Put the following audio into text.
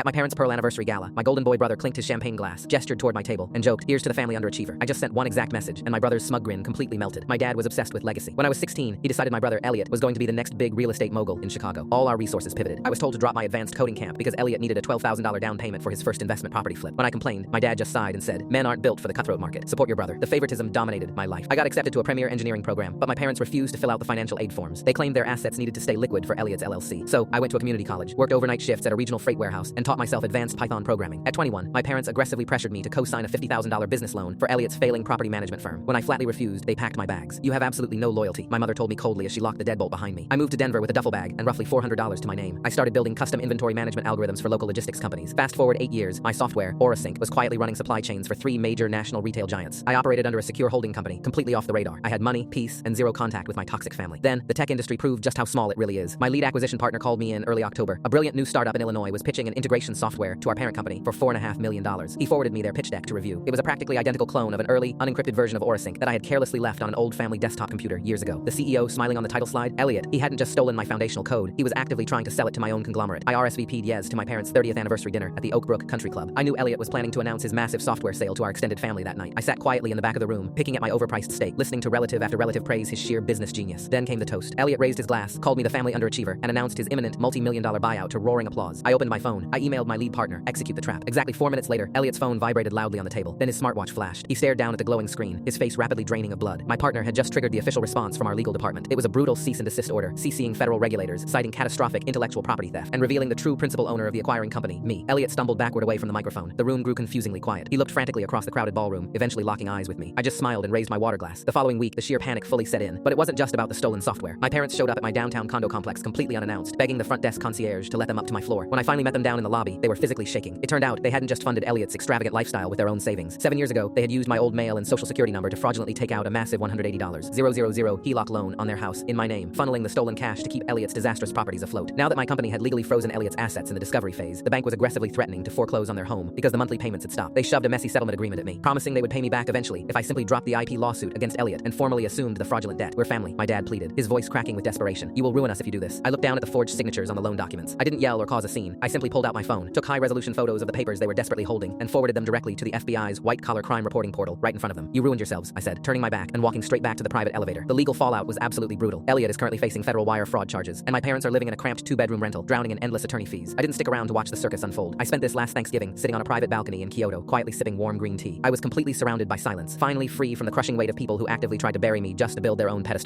At my parents' Pearl anniversary gala, my golden boy brother clinked his champagne glass, gestured toward my table, and joked, "Here's to the family underachiever." I just sent one exact message, and my brother's smug grin completely melted. My dad was obsessed with legacy. When I was 16, he decided my brother Elliot was going to be the next big real estate mogul in Chicago. All our resources pivoted. I was told to drop my advanced coding camp because Elliot needed a $12,000 down payment for his first investment property flip. When I complained, my dad just sighed and said, "Men aren't built for the cutthroat market. Support your brother." The favoritism dominated my life. I got accepted to a premier engineering program, but my parents refused to fill out the financial aid forms. They claimed their assets needed to stay liquid for Elliot's LLC. So I went to a community college, worked overnight shifts at a regional freight warehouse, and taught myself advanced Python programming. At 21, my parents aggressively pressured me to co-sign a $50,000 business loan for Elliot's failing property management firm. When I flatly refused, they packed my bags. "You have absolutely no loyalty," my mother told me coldly as she locked the deadbolt behind me. I moved to Denver with a duffel bag and roughly $400 to my name. I started building custom inventory management algorithms for local logistics companies. Fast forward 8 years, my software, AuraSync, was quietly running supply chains for 3 major national retail giants. I operated under a secure holding company, completely off the radar. I had money, peace, and zero contact with my toxic family. Then, the tech industry proved just how small it really is. My lead acquisition partner called me in early October. A brilliant new startup in Illinois was pitching an integration software to our parent company for $4.5 million. He forwarded me their pitch deck to review. It was a practically identical clone of an early, unencrypted version of AuraSync that I had carelessly left on an old family desktop computer years ago. The CEO smiling on the title slide, Elliot. He hadn't just stolen my foundational code, he was actively trying to sell it to my own conglomerate. I RSVP'd yes to my parents' 30th anniversary dinner at the Oak Brook Country Club. I knew Elliot was planning to announce his massive software sale to our extended family that night. I sat quietly in the back of the room, picking at my overpriced steak, listening to relative after relative praise his sheer business genius. Then came the toast. Elliot raised his glass, called me the family underachiever, and announced his imminent multi-million-dollar buyout to roaring applause. I opened my phone. I emailed my lead partner, execute the trap. Exactly 4 minutes later, Elliot's phone vibrated loudly on the table. Then his smartwatch flashed. He stared down at the glowing screen, his face rapidly draining of blood. My partner had just triggered the official response from our legal department. It was a brutal cease and desist order, CCing federal regulators, citing catastrophic intellectual property theft, and revealing the true principal owner of the acquiring company, me. Elliot stumbled backward away from the microphone. The room grew confusingly quiet. He looked frantically across the crowded ballroom, eventually locking eyes with me. I just smiled and raised my water glass. The following week, the sheer panic fully set in. But it wasn't just about the stolen software. My parents showed up at my downtown condo complex completely unannounced, begging the front desk concierge to let them up to my floor. When I finally met them down in the lobby, they were physically shaking. It turned out they hadn't just funded Elliot's extravagant lifestyle with their own savings. 7 years ago, they had used my old mail and social security number to fraudulently take out a massive $180,000 HELOC loan on their house in my name, funneling the stolen cash to keep Elliot's disastrous properties afloat. Now that my company had legally frozen Elliot's assets in the discovery phase, the bank was aggressively threatening to foreclose on their home because the monthly payments had stopped. They shoved a messy settlement agreement at me, promising they would pay me back eventually if I simply dropped the IP lawsuit against Elliot and formally assumed the fraudulent debt. "We're family," my dad pleaded, his voice cracking with desperation. "You will ruin us if you do this." I looked down at the forged signatures on the loan documents. I didn't yell or cause a scene. I simply pulled out my phone, took high-resolution photos of the papers they were desperately holding, and forwarded them directly to the FBI's white-collar crime reporting portal right in front of them. "You ruined yourselves," I said, turning my back and walking straight back to the private elevator. The legal fallout was absolutely brutal. Elliot is currently facing federal wire fraud charges, and my parents are living in a cramped 2-bedroom rental, drowning in endless attorney fees. I didn't stick around to watch the circus unfold. I spent this last Thanksgiving sitting on a private balcony in Kyoto, quietly sipping warm green tea. I was completely surrounded by silence, finally free from the crushing weight of people who actively tried to bury me just to build their own pedestals.